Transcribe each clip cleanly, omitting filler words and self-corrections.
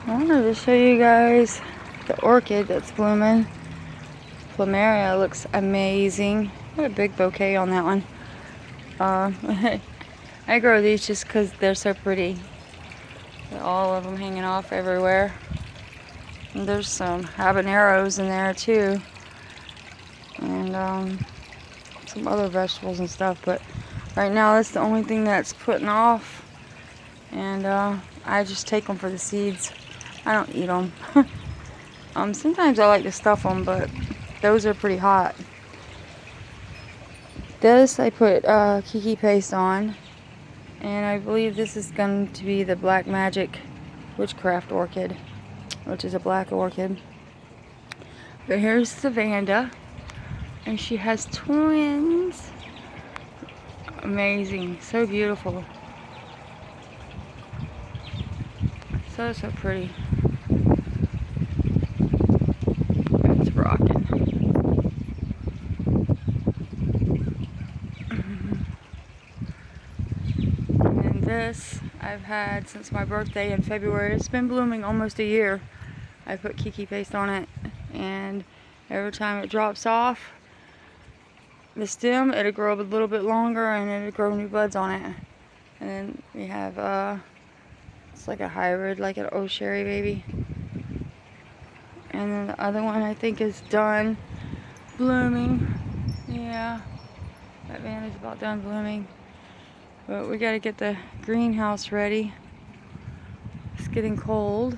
I wanted to show you guys the orchid that's blooming. Plumeria looks amazing. What a big bouquet on that one. I grow these just because they're so pretty. All of them hanging off everywhere. And there's some habaneros in there too. And some other vegetables and stuff. But right now that's the only thing that's putting off. And I just take them for the seeds. I don't eat them. Sometimes I like to stuff them, but those are pretty hot. This I put kiki paste on, and I believe this is going to be the Black Magic Witchcraft Orchid, which is a black orchid. But here's the Vanda, and she has twins. Amazing, so beautiful, so pretty. It's rocking. And this I've had since my birthday in February. It's been blooming almost a year. I put kiki paste on it, and every time it drops off the stem, it'll grow a little bit longer and it'll grow new buds on it. And then we have it's like a hybrid, like an old sherry baby. And then the other one I think is done blooming. Yeah, that vanda's about done blooming. But we gotta get the greenhouse ready. It's getting cold.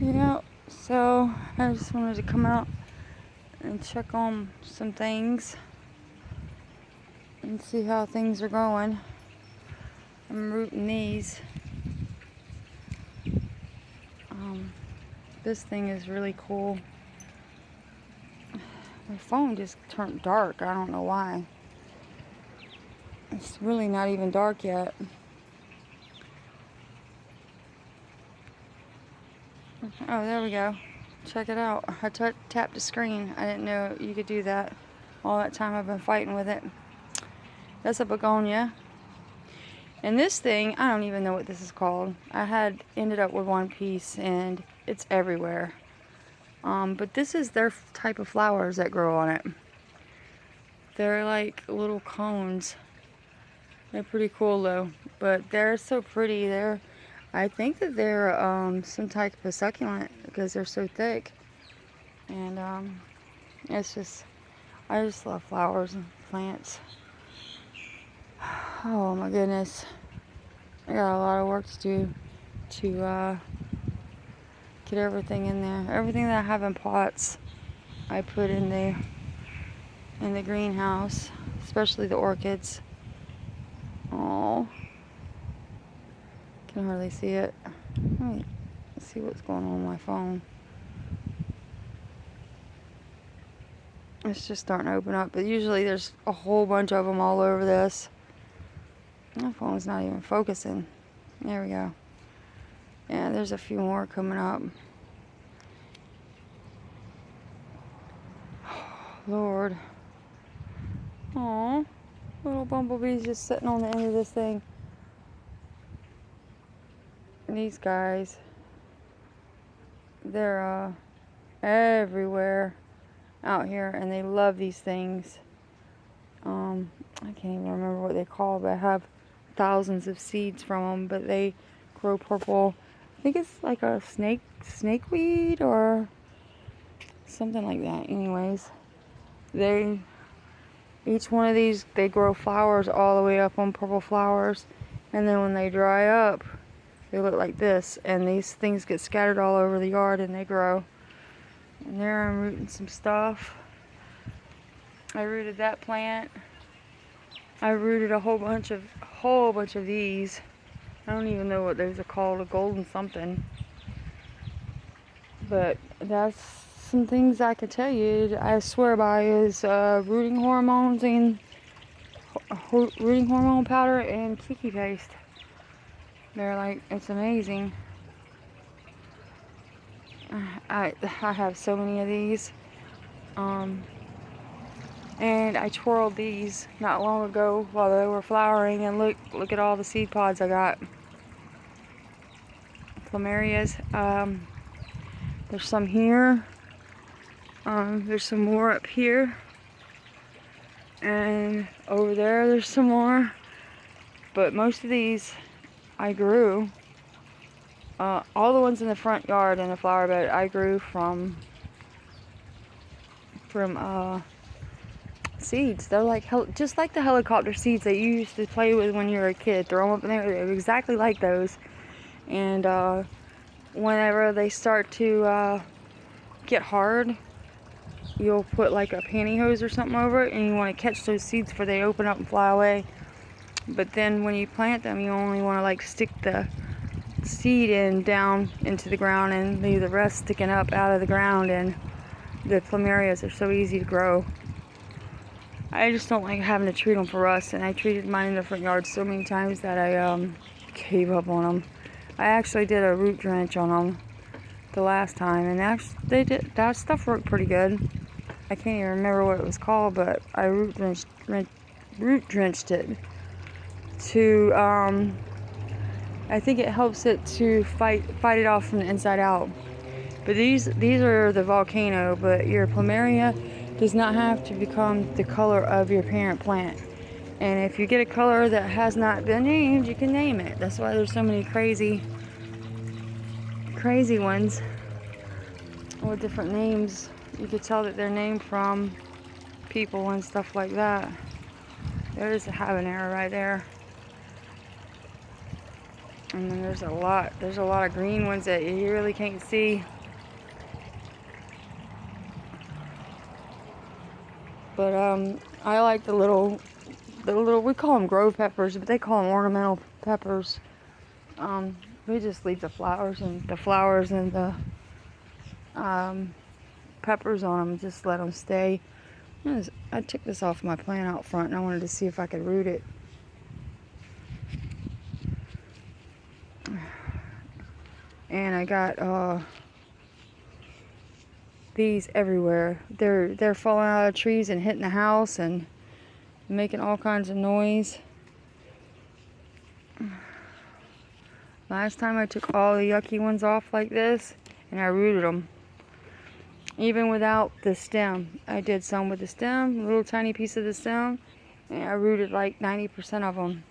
Yeah, so I just wanted to come out and check on some things and see how things are going. I'm rooting these. This thing is really cool. My phone just turned dark. I don't know why. It's really not even dark yet. Oh, there we go. Check it out. I tapped the screen. I didn't know you could do that. All that time I've been fighting with it. That's a begonia. And this thing, I don't even know what this is called. I had ended up with one piece and it's everywhere. But this is their type of flowers that grow on it. They're like little cones. They're pretty cool though. But they're so pretty. I think that they're some type of succulent because they're so thick. And I just love flowers and plants. Oh my goodness. I got a lot of work to do to get everything in there. Everything that I have in pots, I put in the greenhouse, especially the orchids. Oh, can hardly see it. Let's see what's going on my phone. It's just starting to open up, but usually there's a whole bunch of them all over this. My phone's not even focusing. There we go. Yeah, there's a few more coming up. Lord. Aw, little bumblebees just sitting on the end of this thing. These guys, they're everywhere out here, and they love these things. I can't even remember what they call, but I have thousands of seeds from them, but they grow purple. I think it's like a snakeweed or something like that. Anyways, each one of these, they grow flowers all the way up on purple flowers, and then when they dry up, they look like this, and these things get scattered all over the yard and they grow. And there I'm rooting some stuff. I rooted that plant. I rooted a whole bunch of these. I don't even know what those are called, a golden something. But that's some things I could tell you. I swear by is rooting hormone powder and kiki paste. They're like, it's amazing. I have so many of these. And I twirled these not long ago while they were flowering, and look at all the seed pods I got. Plumerias. There's some here. There's some more up here. And over there's some more. But most of these I grew. All the ones in the front yard in the flower bed I grew from seeds. They're like just like the helicopter seeds that you used to play with when you were a kid. Throw them up in there. They're exactly like those. And whenever they start to get hard, you'll put like a pantyhose or something over it, and you want to catch those seeds before they open up and fly away. But then when you plant them, you only want to like stick the seed in down into the ground and leave the rest sticking up out of the ground. And the plumerias are so easy to grow. I just don't like having to treat them for rust, and I treated mine in the front yard so many times that I gave up on them. I actually did a root drench on them the last time, and that stuff worked pretty good. I can't even remember what it was called, but I root drenched it to I think it helps it to fight it off from the inside out. But these are the volcano, but your plumeria does not have to become the color of your parent plant. And if you get a color that has not been named, you can name it. That's why there's so many crazy ones with different names. You could tell that they're named from people and stuff like that. There's a habanero right there. And then there's a lot of green ones that you really can't see. But I like the little, we call them grove peppers, but they call them ornamental peppers. We just leave the flowers and the peppers on them, just let them stay. I took this off my plant out front, and I wanted to see if I could root it. And I got these everywhere. They're falling out of trees and hitting the house and making all kinds of noise. Last time I took all the yucky ones off like this, and I rooted them. Even without the stem. I did some with the stem, a little tiny piece of the stem, and I rooted like 90% of them.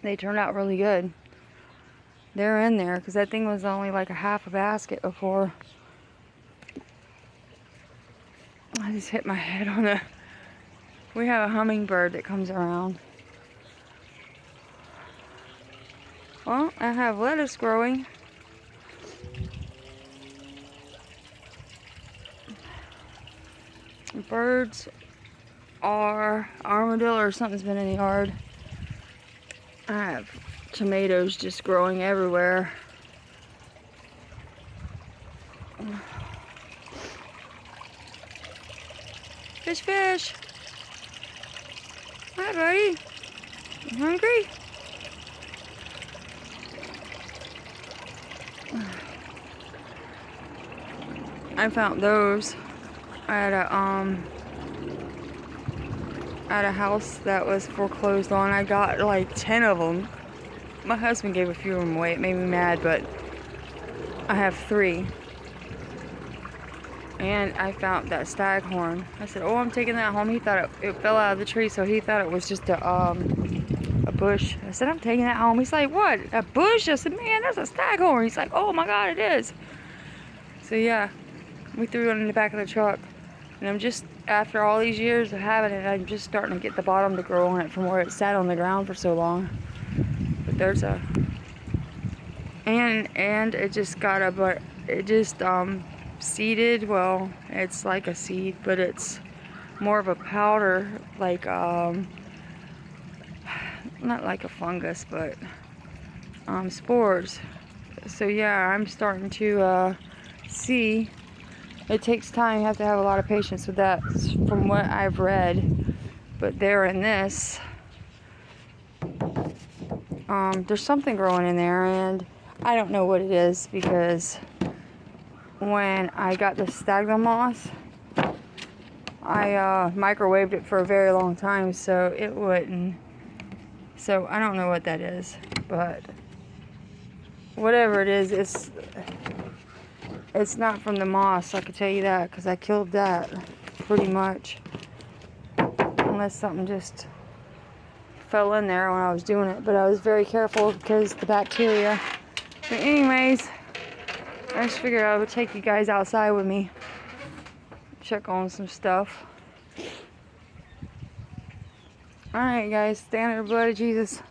They turned out really good. They're in there, because that thing was only like a half a basket before. I just hit my head on the... We have a hummingbird that comes around. Well, I have lettuce growing. Birds are armadillo or something's been in the yard. I have tomatoes just growing everywhere. Fish. Hi, buddy. You hungry? I found those at a house that was foreclosed on. I got like 10 of them. My husband gave a few of them away. It made me mad, but I have 3. And I found that staghorn. I said, "Oh, I'm taking that home." He thought it fell out of the tree, so he thought it was just a bush. I said, "I'm taking that home." He's like, "What? A bush?" I said, "Man, that's a staghorn." He's like, "Oh my God, it is." So yeah, we threw it in the back of the truck. And I'm just, after all these years of having it, I'm just starting to get the bottom to grow on it from where it sat on the ground for so long. But there's a, and it just got seeded. Well, it's like a seed, but it's more of a powder, like not like a fungus, but spores. So yeah, I'm starting to see. It takes time. You have to have a lot of patience with that, from what I've read. But there in this, there's something growing in there, and I don't know what it is, because when I got the stagnum moss, I microwaved it for a very long time, so it wouldn't. So I don't know what that is, but whatever it is, it's not from the moss. I can tell you that, because I killed that pretty much, unless something just fell in there when I was doing it. But I was very careful because the bacteria. But anyways, I just figured I would take you guys outside with me, check on some stuff. Alright guys, stand in the blood of Jesus.